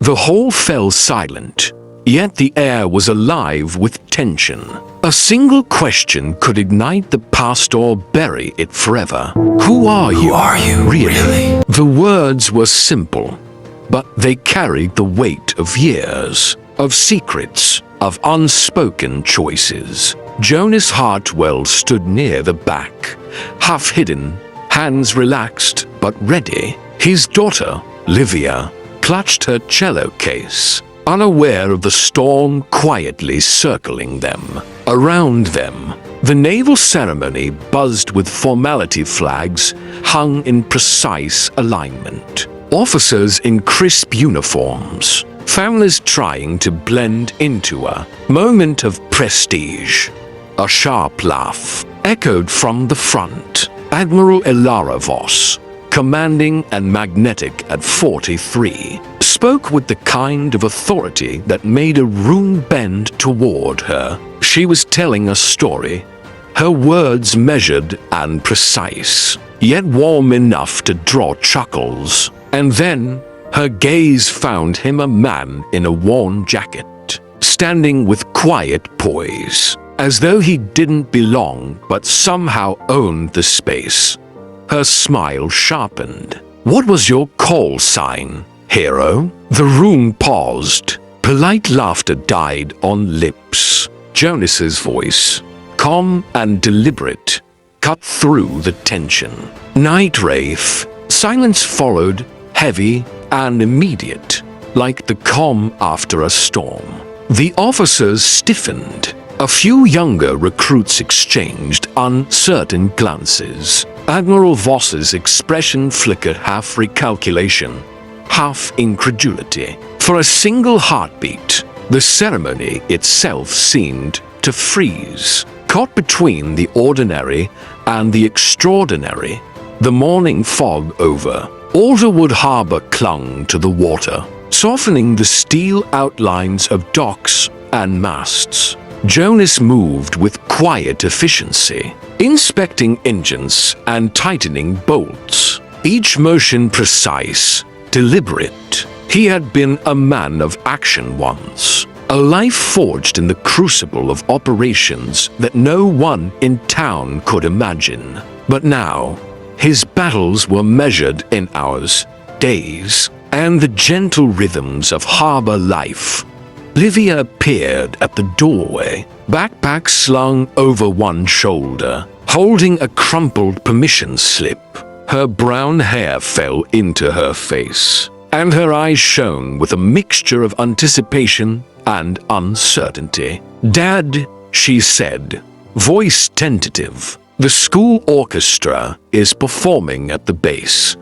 The hall fell silent, yet the air was alive with tension. A single question could ignite the past or bury it forever. Who are you? Who are you, really? The words were simple, but they carried the weight of years, of secrets, of unspoken choices. Jonas Hartwell stood near the back, half hidden, hands relaxed but ready. His daughter, Livia, clutched her cello case, unaware of the storm quietly circling them. Around them, the naval ceremony buzzed with formality flags hung in precise alignment. Officers in crisp uniforms, families trying to blend into a moment of prestige. A sharp laugh echoed from the front. Admiral Elara Voss, commanding and magnetic at 43, spoke with the kind of authority that made a room bend toward her. She was telling a story, her words measured and precise, yet warm enough to draw chuckles. And then her gaze found him a man in a worn jacket, standing with quiet poise, as though he didn't belong but somehow owned the space. Her smile sharpened. "What was your call sign, hero?" The room paused. Polite laughter died on lips. Jonas's voice, calm and deliberate, cut through the tension. "Night Wraith." Silence followed, heavy and immediate, like the calm after a storm. The officers stiffened. A few younger recruits exchanged uncertain glances. Admiral Voss's expression flickered half recalculation, half incredulity. For a single heartbeat, the ceremony itself seemed to freeze, caught between the ordinary and the extraordinary. The morning fog over, Alderwood Harbor clung to the water, softening the steel outlines of docks and masts. Jonas moved with quiet efficiency, inspecting engines and tightening bolts, each motion precise, deliberate. He had been a man of action once, a life forged in the crucible of operations that no one in town could imagine. But now, his battles were measured in hours, days, and the gentle rhythms of harbor life. Livia appeared at the doorway, backpack slung over one shoulder, holding a crumpled permission slip. Her brown hair fell into her face, and her eyes shone with a mixture of anticipation and uncertainty. "Dad," she said, voice tentative, "the school orchestra is performing at the base.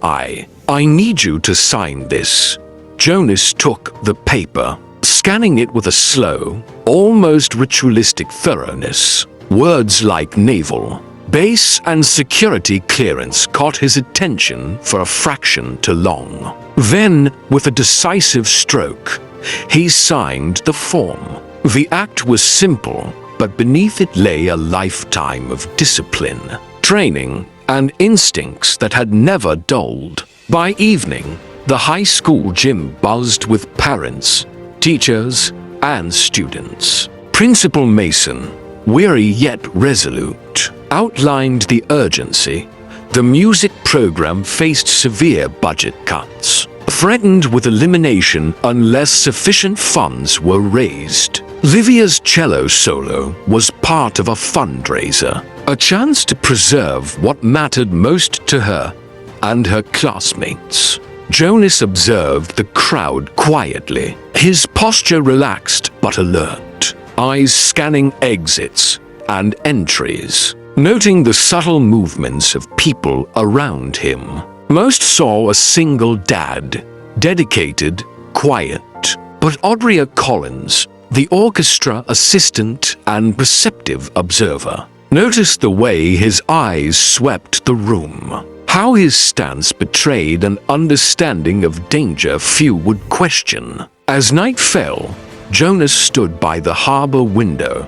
I need you to sign this." Jonas took the paper, scanning it with a slow, almost ritualistic thoroughness. Words like naval, base, and security clearance caught his attention for a fraction too long. Then, with a decisive stroke, he signed the form. The act was simple, but beneath it lay a lifetime of discipline, training, and instincts that had never dulled. By evening, the high school gym buzzed with parents, teachers, and students. Principal Mason, weary yet resolute, outlined the urgency. The music program faced severe budget cuts, threatened with elimination unless sufficient funds were raised. Livia's cello solo was part of a fundraiser, a chance to preserve what mattered most to her and her classmates. Jonas observed the crowd quietly, his posture relaxed but alert, eyes scanning exits and entries, noting the subtle movements of people around him. Most saw a single dad, dedicated, quiet, but Audrey Collins, the orchestra assistant and perceptive observer, noticed the way his eyes swept the room, how his stance betrayed an understanding of danger few would question. As night fell, Jonas stood by the harbor window,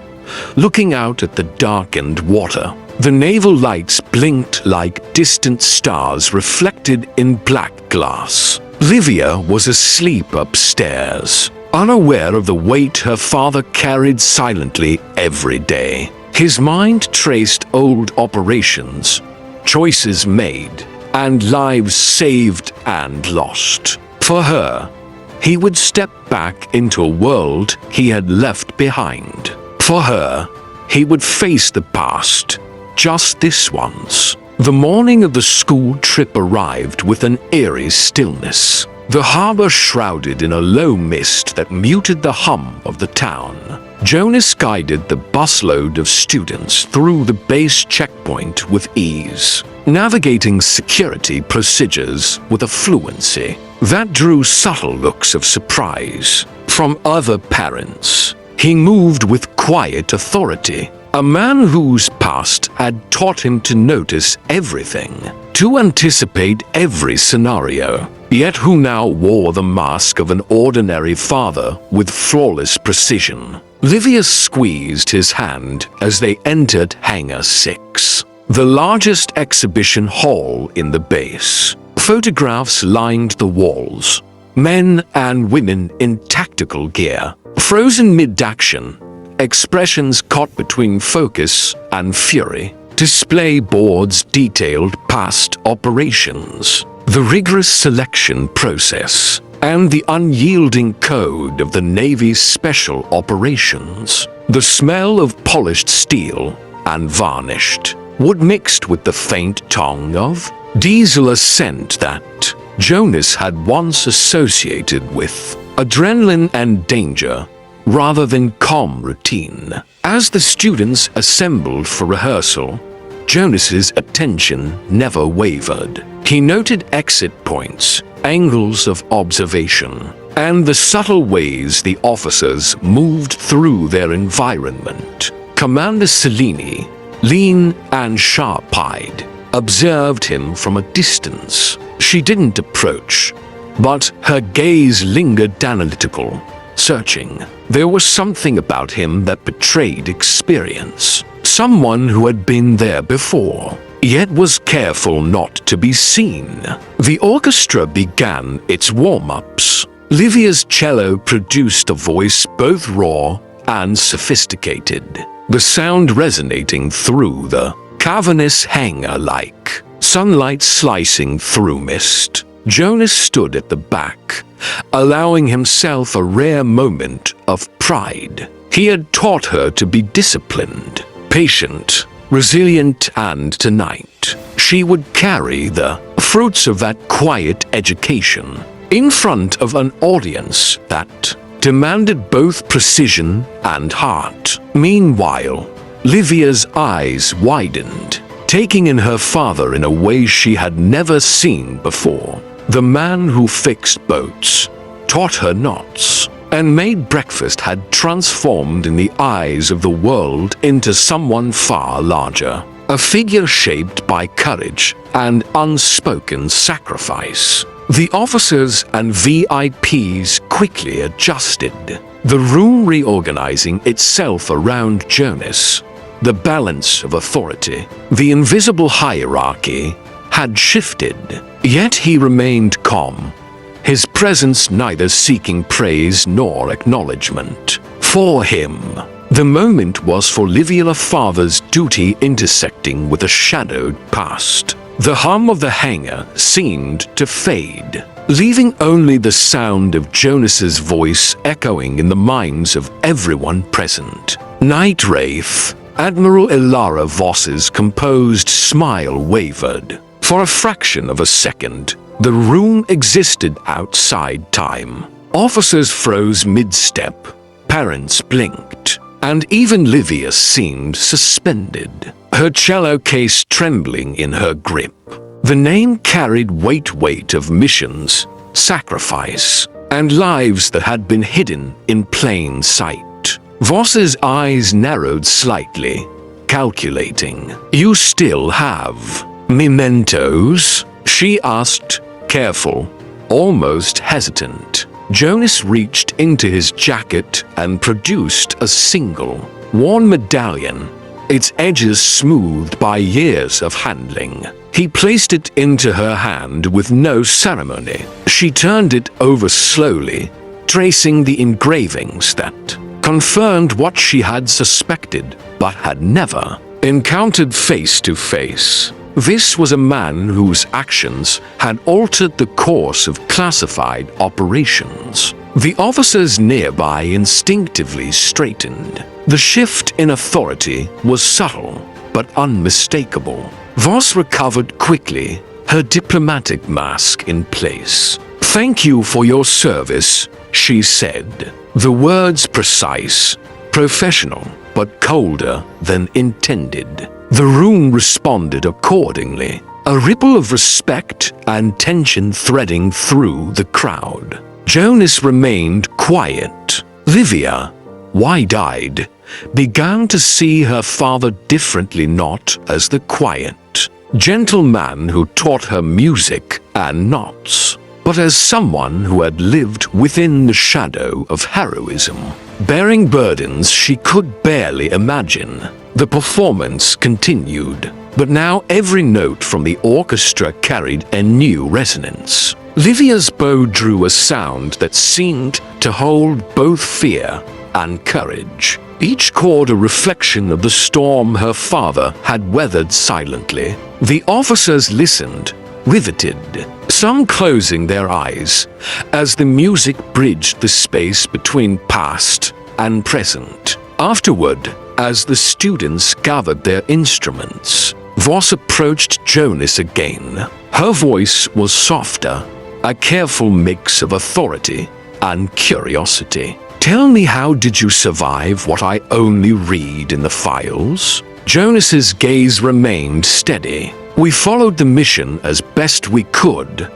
looking out at the darkened water. The naval lights blinked like distant stars reflected in black glass. Livia was asleep upstairs, unaware of the weight her father carried silently every day. His mind traced old operations, choices made, and lives saved and lost. For her, he would step back into a world he had left behind. For her, he would face the past, just this once. The morning of the school trip arrived with an eerie stillness. The harbor shrouded in a low mist that muted the hum of the town. Jonas guided the busload of students through the base checkpoint with ease, navigating security procedures with a fluency that drew subtle looks of surprise from other parents. He moved with quiet authority, a man whose past had taught him to notice everything, to anticipate every scenario, yet who now wore the mask of an ordinary father with flawless precision. Livia squeezed his hand as they entered Hangar 6, the largest exhibition hall in the base. Photographs lined the walls, men and women in tactical gear, frozen mid-action, expressions caught between focus and fury. Display boards detailed past operations, the rigorous selection process, and the unyielding code of the Navy's special operations. The smell of polished steel and varnished wood mixed with the faint tang of diesel, a scent that Jonas had once associated with adrenaline and danger rather than calm routine. As the students assembled for rehearsal, Jonas's attention never wavered. He noted exit points, angles of observation, and the subtle ways the officers moved through their environment. Commander Cellini, lean and sharp-eyed, observed him from a distance. She didn't approach, but her gaze lingered analytical, searching. There was something about him that betrayed experience. Someone who had been there before, yet was careful not to be seen. The orchestra began its warm-ups. Livia's cello produced a voice both raw and sophisticated, the sound resonating through the cavernous hangar like sunlight slicing through mist. Jonas stood at the back, allowing himself a rare moment of pride. He had taught her to be disciplined, patient, resilient, and tonight she would carry the fruits of that quiet education in front of an audience that demanded both precision and heart. Meanwhile, Livia's eyes widened, taking in her father in a way she had never seen before. The man who fixed boats, taught her knots, and made breakfast had transformed in the eyes of the world into someone far larger, a figure shaped by courage and unspoken sacrifice. The officers and VIPs quickly adjusted, the room reorganizing itself around Jonas. The balance of authority, the invisible hierarchy, had shifted, yet he remained calm, his presence neither seeking praise nor acknowledgement. For him, the moment was for Livia father's duty intersecting with a shadowed past. The hum of the hangar seemed to fade, leaving only the sound of Jonas's voice echoing in the minds of everyone present. Night Wraith, Admiral Ilara Voss's composed smile wavered. For a fraction of a second, the room existed outside time. Officers froze mid-step, parents blinked, and even Livia seemed suspended, her cello case trembling in her grip. The name carried weight of missions, sacrifice, and lives that had been hidden in plain sight. Voss's eyes narrowed slightly, calculating. "You still have mementos?" she asked, careful, almost hesitant. Jonas reached into his jacket and produced a single, worn medallion, its edges smoothed by years of handling. He placed it into her hand with no ceremony. She turned it over slowly, tracing the engravings that confirmed what she had suspected but had never encountered face to face. This was a man whose actions had altered the course of classified operations. The officers nearby instinctively straightened. The shift in authority was subtle but unmistakable. Voss recovered quickly, her diplomatic mask in place. "Thank you for your service," she said. The words precise, professional, but colder than intended. The room responded accordingly, a ripple of respect and tension threading through the crowd. Jonas remained quiet. Livia, wide-eyed, began to see her father differently, not as the quiet, gentle man who taught her music and knots, but as someone who had lived within the shadow of heroism, bearing burdens she could barely imagine. The performance continued, but now every note from the orchestra carried a new resonance. Livia's bow drew a sound that seemed to hold both fear and courage, each chord a reflection of the storm her father had weathered silently. The officers listened, riveted, some closing their eyes, as the music bridged the space between past and present. Afterward, as the students gathered their instruments, Voss approached Jonas again. Her voice was softer, a careful mix of authority and curiosity. "Tell me, how did you survive what I only read in the files?" Jonas's gaze remained steady. "We followed the mission as best we could,"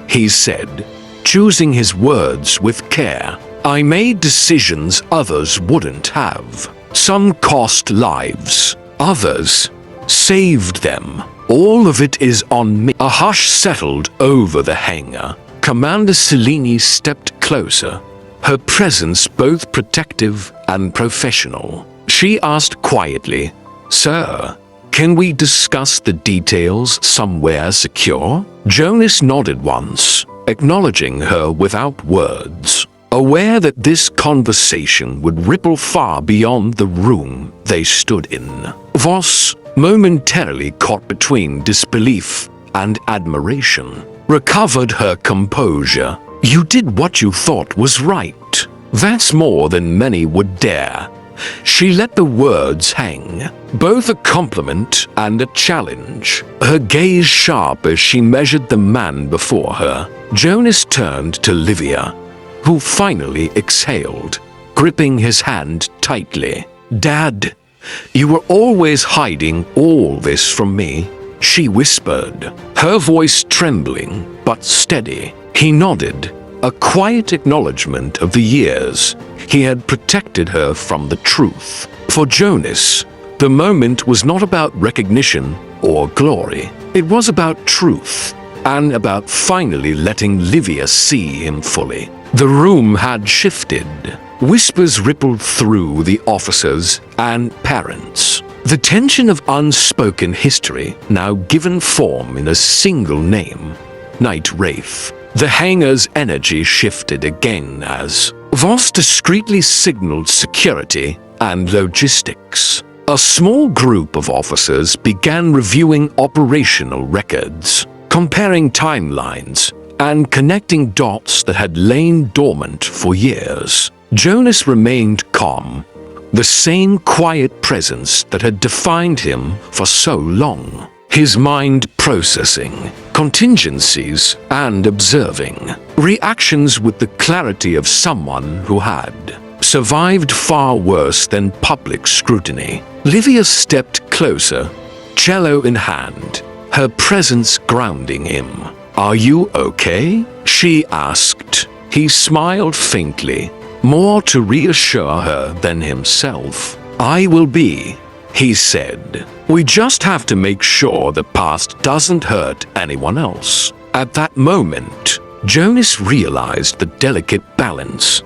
he said, choosing his words with care. "I made decisions others wouldn't have. Some cost lives, others saved them. All of it is on me." A hush settled over the hangar. Commander Cellini stepped closer, her presence both protective and professional. She asked quietly, "Sir, can we discuss the details somewhere secure?" Jonas nodded once, acknowledging her without words, aware that this conversation would ripple far beyond the room they stood in. Voss, momentarily caught between disbelief and admiration, recovered her composure. "You did what you thought was right. That's more than many would dare." She let the words hang, both a compliment and a challenge, her gaze sharp as she measured the man before her. Jonas turned to Livia, who finally exhaled, gripping his hand tightly. "Dad, you were always hiding all this from me," she whispered, her voice trembling but steady. He nodded, a quiet acknowledgement of the years he had protected her from the truth. For Jonas, the moment was not about recognition or glory. It was about truth, and about finally letting Livia see him fully. The room had shifted. Whispers rippled through the officers and parents. The tension of unspoken history now given form in a single name, Night Wraith. The hangar's energy shifted again as Voss discreetly signaled security and logistics. A small group of officers began reviewing operational records, comparing timelines, and connecting dots that had lain dormant for years. Jonas remained calm, the same quiet presence that had defined him for so long, his mind processing contingencies and observing reactions with the clarity of someone who had survived far worse than public scrutiny. Livia stepped closer, cello in hand, her presence grounding him. "Are you okay?" she asked. He smiled faintly, more to reassure her than himself. "I will be," he said. "We just have to make sure the past doesn't hurt anyone else." At that moment, Jonas realized the delicate balance.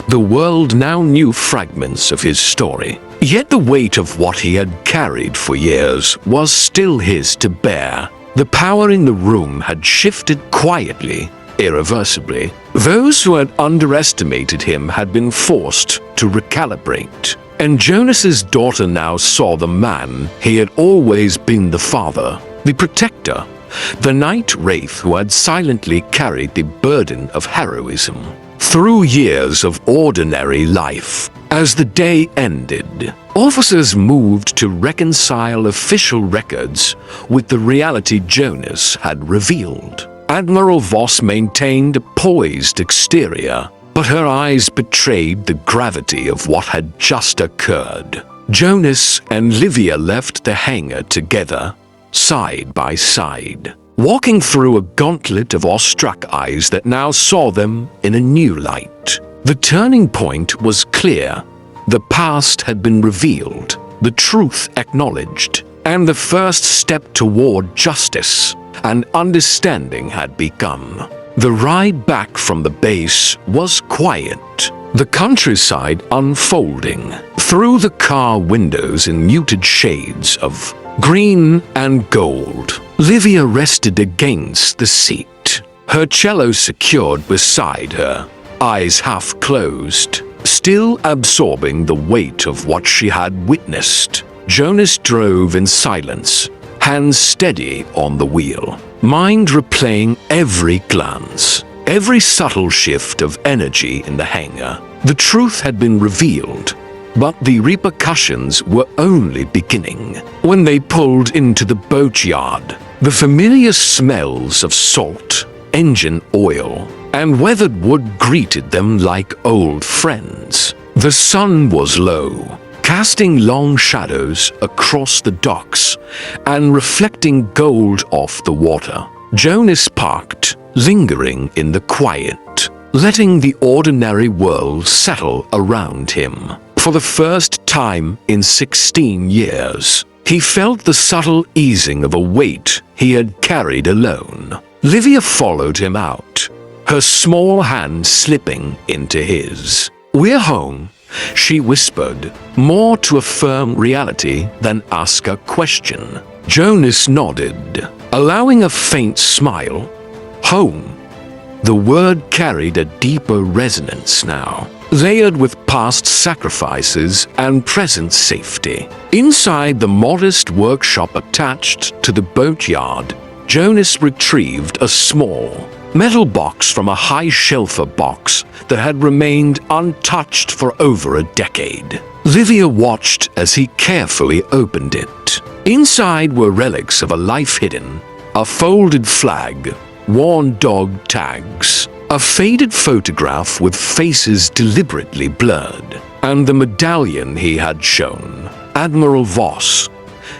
The world now knew fragments of his story, yet the weight of what he had carried for years was still his to bear. The power in the room had shifted quietly, irreversibly. Those who had underestimated him had been forced to recalibrate. And Jonas's daughter now saw the man he had always been, the father, the protector, the knight Wraith who had silently carried the burden of heroism through years of ordinary life. As the day ended, officers moved to reconcile official records with the reality Jonas had revealed. Admiral Voss maintained a poised exterior, but her eyes betrayed the gravity of what had just occurred. Jonas and Livia left the hangar together, side by side, walking through a gauntlet of awestruck eyes that now saw them in a new light. The turning point was clear. The past had been revealed, the truth acknowledged, and the first step toward justice and understanding had begun. The ride back from the base was quiet, the countryside unfolding through the car windows in muted shades of green and gold. Livia rested against the seat, her cello secured beside her, eyes half closed, still absorbing the weight of what she had witnessed. Jonas drove in silence, hands steady on the wheel, mind replaying every glance, every subtle shift of energy in the hangar. The truth had been revealed, but the repercussions were only beginning. When they pulled into the boatyard, the familiar smells of salt, engine oil, and weathered wood greeted them like old friends. The sun was low, casting long shadows across the docks and reflecting gold off the water. Jonas parked, lingering in the quiet, letting the ordinary world settle around him. For the first time in 16 years, he felt the subtle easing of a weight he had carried alone. Livia followed him out, her small hand slipping into his. "We're home," she whispered, more to affirm reality than ask a question. Jonas nodded, allowing a faint smile. Home. The word carried a deeper resonance now, layered with past sacrifices and present safety. Inside the modest workshop attached to the boatyard, Jonas retrieved a small metal box from a high-shelfer box that had remained untouched for over a decade. Livia watched as he carefully opened it. Inside were relics of a life hidden, a folded flag, worn dog tags, a faded photograph with faces deliberately blurred, and the medallion he had shown, Admiral Voss.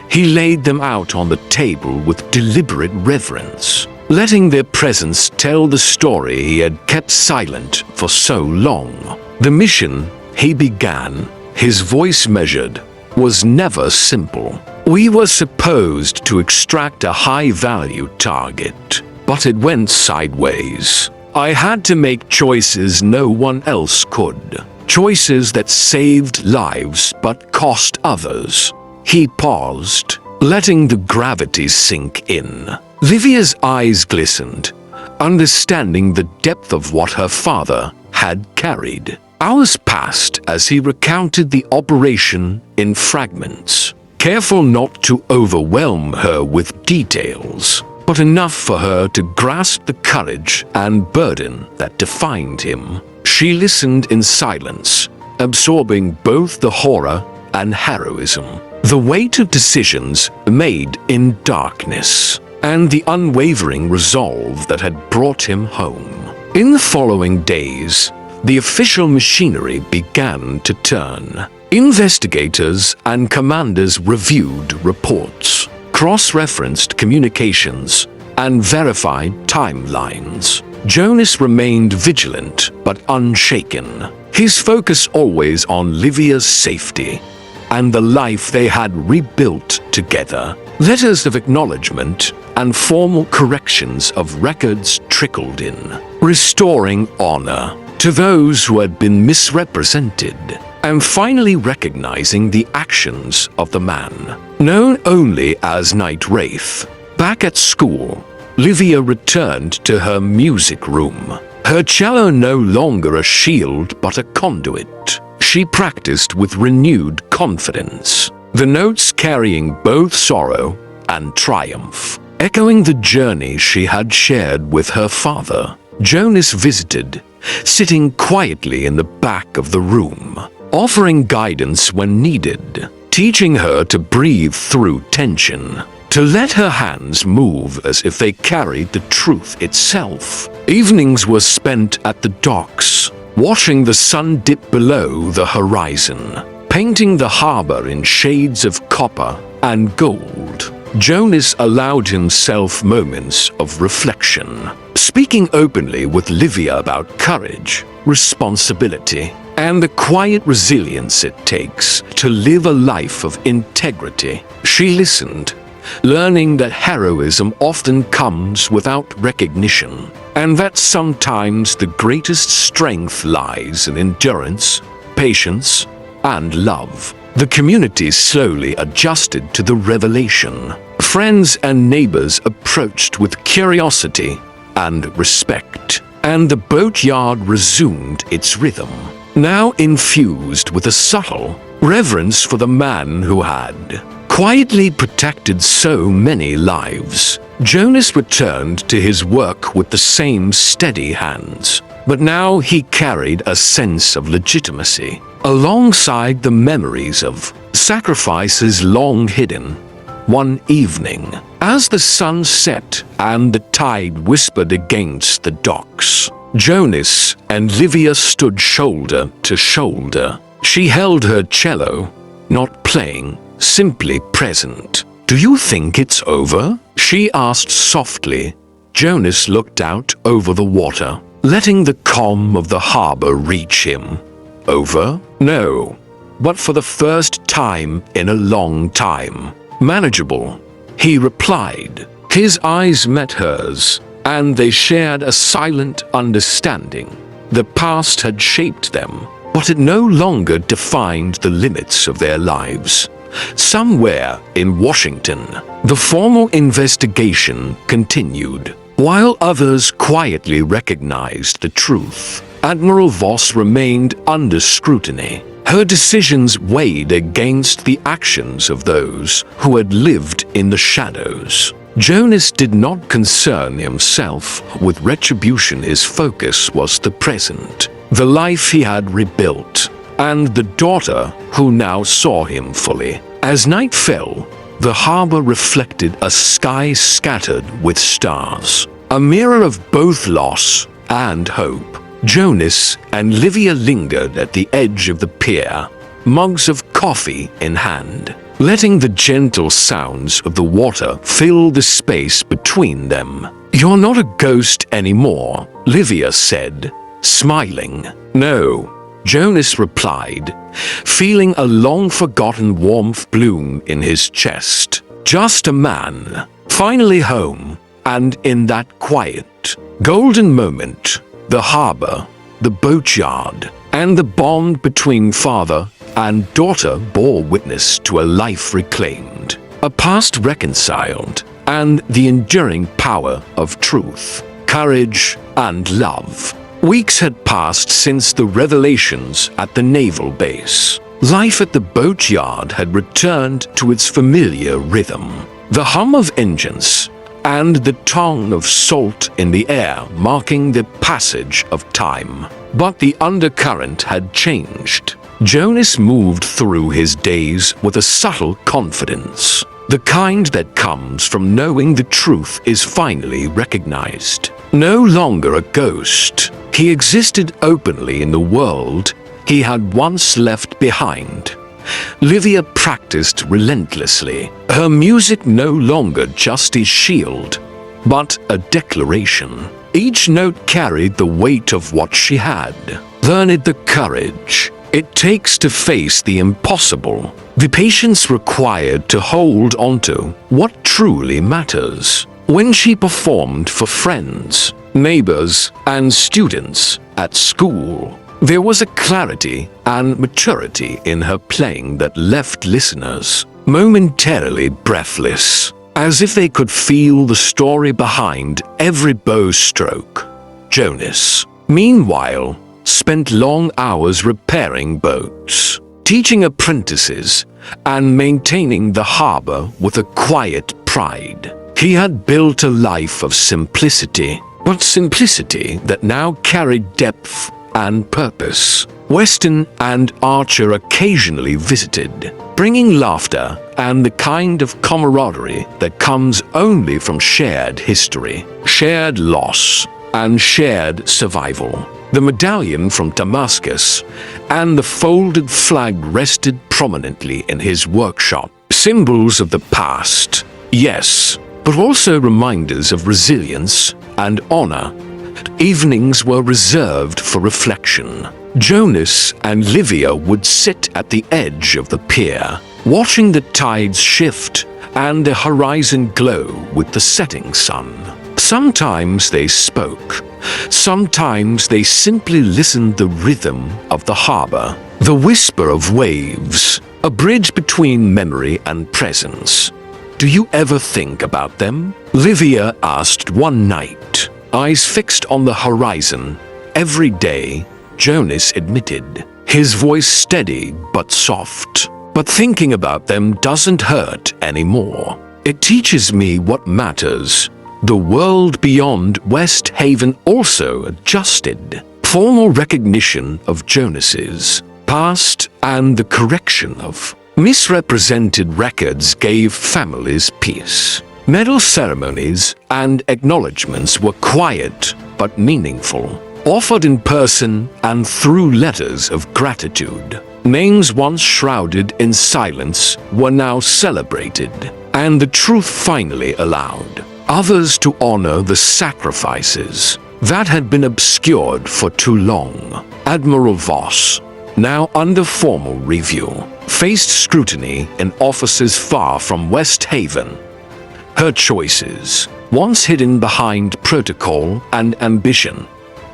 He laid them out on the table with deliberate reverence, letting their presence tell the story he had kept silent for so long. The mission he began, his voice measured, was never simple. We were supposed to extract a high-value target, but it went sideways. I had to make choices no one else could. Choices that saved lives but cost others. He paused, letting the gravity sink in. Livia's eyes glistened, understanding the depth of what her father had carried. Hours passed as he recounted the operation in fragments, careful not to overwhelm her with details, but enough for her to grasp the courage and burden that defined him. She listened in silence, absorbing both the horror and heroism, the weight of decisions made in darkness, and the unwavering resolve that had brought him home. In the following days, the official machinery began to turn. Investigators and commanders reviewed reports, cross-referenced communications, and verified timelines. Jonas remained vigilant but unshaken, his focus always on Livia's safety and the life they had rebuilt together. Letters of acknowledgement and formal corrections of records trickled in, restoring honor to those who had been misrepresented, and finally recognizing the actions of the man, known only as Knight Wraith, Back at school, Livia returned to her music room. Her cello no longer a shield but a conduit. She practiced with renewed confidence, the notes carrying both sorrow and triumph, echoing the journey she had shared with her father. Jonas visited, sitting quietly in the back of the room, offering guidance when needed, teaching her to breathe through tension, to let her hands move as if they carried the truth itself. Evenings were spent at the docks, watching the sun dip below the horizon, painting the harbor in shades of copper and gold. Jonas allowed himself moments of reflection, speaking openly with Livia about courage, responsibility, and the quiet resilience it takes to live a life of integrity. She listened, learning that heroism often comes without recognition, and that sometimes the greatest strength lies in endurance, patience, and love. The community slowly adjusted to the revelation. Friends and neighbors approached with curiosity and respect, and the boatyard resumed its rhythm, now infused with a subtle reverence for the man who had quietly protected so many lives. Jonas returned to his work with the same steady hands, but now he carried a sense of legitimacy, alongside the memories of sacrifices long hidden. One evening, as the sun set and the tide whispered against the docks, Jonas and Livia stood shoulder to shoulder. She held her cello, not playing, simply present. "Do you think it's over?" she asked softly. Jonas looked out over the water, letting the calm of the harbor reach him. "Over? No. But for the first time in a long time. Manageable," he replied. His eyes met hers, and they shared a silent understanding. The past had shaped them, but it no longer defined the limits of their lives. Somewhere in Washington, the formal investigation continued, while others quietly recognized the truth. Admiral Voss remained under scrutiny. Her decisions weighed against the actions of those who had lived in the shadows. Jonas did not concern himself with retribution. His focus was the present, the life he had rebuilt, and the daughter who now saw him fully. As night fell, the harbor reflected a sky scattered with stars, a mirror of both loss and hope. Jonas and Livia lingered at the edge of the pier, mugs of coffee in hand, letting the gentle sounds of the water fill the space between them. "You're not a ghost anymore," Livia said, smiling. "No," Jonas replied, feeling a long-forgotten warmth bloom in his chest. "Just a man, finally home." And in that quiet, golden moment, the harbor, the boatyard, and the bond between father and daughter bore witness to a life reclaimed, a past reconciled, and the enduring power of truth, courage, and love. Weeks had passed since the revelations at the naval base. Life at the boatyard had returned to its familiar rhythm. The hum of engines and the tong of salt in the air marking the passage of time. But the undercurrent had changed. Jonas moved through his days with a subtle confidence, the kind that comes from knowing the truth is finally recognized. No longer a ghost, he existed openly in the world he had once left behind. Livia practiced relentlessly, her music no longer just a shield, but a declaration. Each note carried the weight of what she had learned, the courage it takes to face the impossible, the patience required to hold onto what truly matters. When she performed for friends, neighbors, and students at school, there was a clarity and maturity in her playing that left listeners momentarily breathless. as if they could feel the story behind every bow stroke. Jonas, meanwhile, spent long hours repairing boats, teaching apprentices, and maintaining the harbor with a quiet pride. He had built a life of simplicity, but simplicity that now carried depth and purpose. Weston and Archer occasionally visited, bringing laughter and the kind of camaraderie that comes only from shared history, shared loss, and shared survival. The medallion from Damascus and the folded flag rested prominently in his workshop, symbols of the past, yes, but also reminders of resilience and honor. Evenings were reserved for reflection. Jonas and Livia would sit at the edge of the pier, watching the tides shift and the horizon glow with the setting sun. Sometimes they spoke. Sometimes they simply listened to the rhythm of the harbor, the whisper of waves, a bridge between memory and presence. "Do you ever think about them?" Livia asked one night, eyes fixed on the horizon. "Every day," Jonas admitted, his voice steady but soft. "But thinking about them doesn't hurt anymore. It teaches me what matters." The world beyond West Haven also adjusted. Formal recognition of Jonas's past and the correction of misrepresented records gave families peace. Medal ceremonies and acknowledgements were quiet but meaningful, offered in person and through letters of gratitude. Names once shrouded in silence were now celebrated, and the truth finally allowed others to honor the sacrifices that had been obscured for too long. Admiral Voss, now under formal review, faced scrutiny in offices far from West Haven. Her choices, once hidden behind protocol and ambition,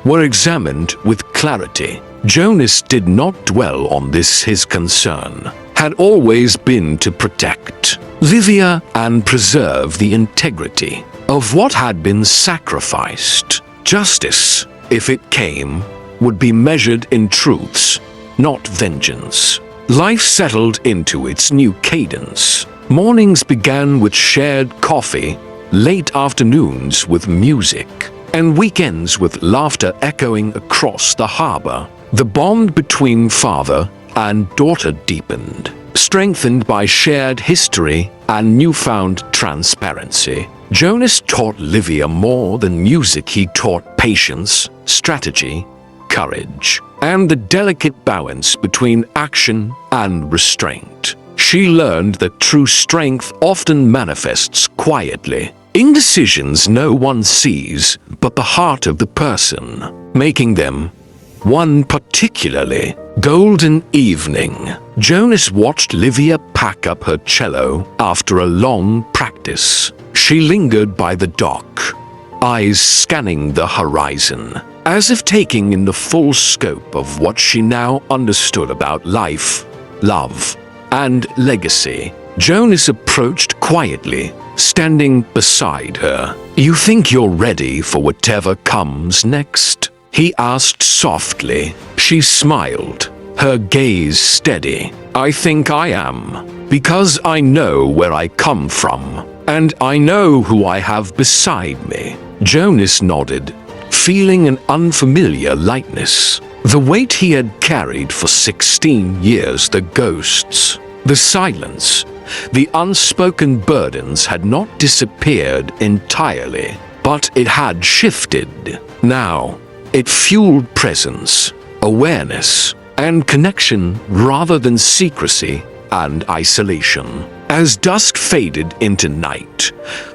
were examined with clarity. Jonas did not dwell on this. His concern had always been to protect Livia and preserve the integrity of what had been sacrificed. Justice, if it came, would be measured in truths, not vengeance. Life settled into its new cadence. Mornings began with shared coffee, late afternoons with music, and weekends with laughter echoing across the harbor. The bond between father and daughter deepened, strengthened by shared history and newfound transparency. Jonas taught Livia more than music. He taught patience, strategy, courage, and the delicate balance between action and restraint. She learned that true strength often manifests quietly, in decisions no one sees but the heart of the person, making them one particularly golden evening. Jonas watched Livia pack up her cello after a long practice. She lingered by the dock, eyes scanning the horizon, as if taking in the full scope of what she now understood about life, love, and legacy. Jonas approached quietly, standing beside her. "You think you're ready for whatever comes next?" he asked softly. She smiled, her gaze steady. "I think I am, because I know where I come from, and I know who I have beside me." Jonas nodded, feeling an unfamiliar lightness. The weight he had carried for 16 years, the ghosts, the silence, the unspoken burdens had not disappeared entirely, but it had shifted. Now, it fueled presence, awareness, and connection rather than secrecy and isolation. As dusk faded into night,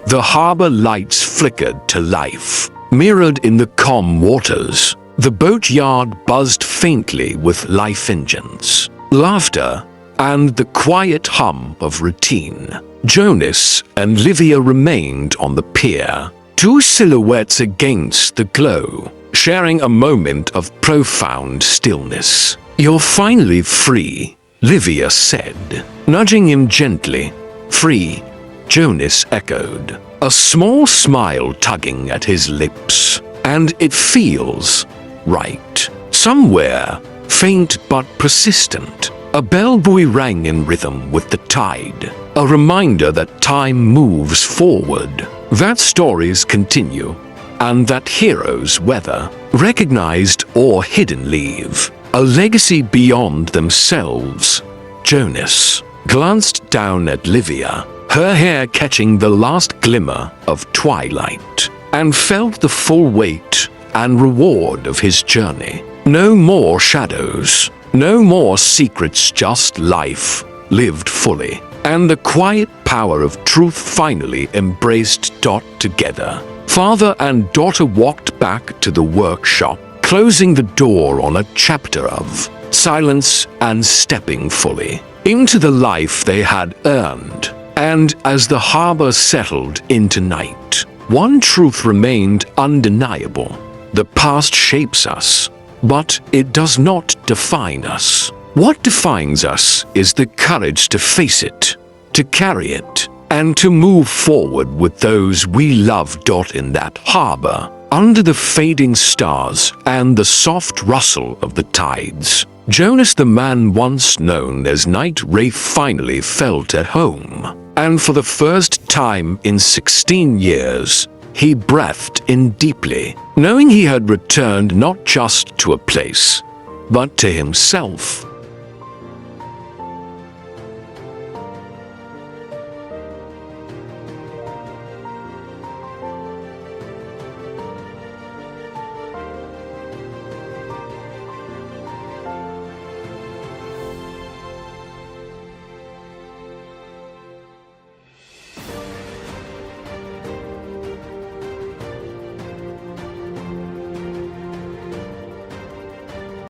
the harbor lights flickered to life, mirrored in the calm waters. The boatyard buzzed faintly with life engines, laughter, and the quiet hum of routine. Jonas and Livia remained on the pier, two silhouettes against the glow, sharing a moment of profound stillness. "You're finally free," Livia said, nudging him gently. "Free Jonas echoed, a small smile tugging at his lips. And it feels right. Somewhere, faint but persistent, a bell buoy rang in rhythm with the tide, a reminder that time moves forward, that stories continue, and that heroes, whether recognized or hidden, leave a legacy beyond themselves. Jonas glanced down at Livia, her hair catching the last glimmer of twilight, and felt the full weight and reward of his journey. No more shadows, no more secrets, just life lived fully, and the quiet power of truth finally embraced. Together, father and daughter walked back to the workshop, closing the door on a chapter of silence and stepping fully into the life they had earned. And as the harbor settled into night, one truth remained undeniable. The past shapes us, but it does not define us. What defines us is the courage to face it, to carry it, and to move forward with those we love. In that harbor, under the fading stars and the soft rustle of the tides, Jonas, the man once known as Night Wraith, finally felt at home. And for the first time in 16 years, he breathed in deeply, knowing he had returned not just to a place, but to himself.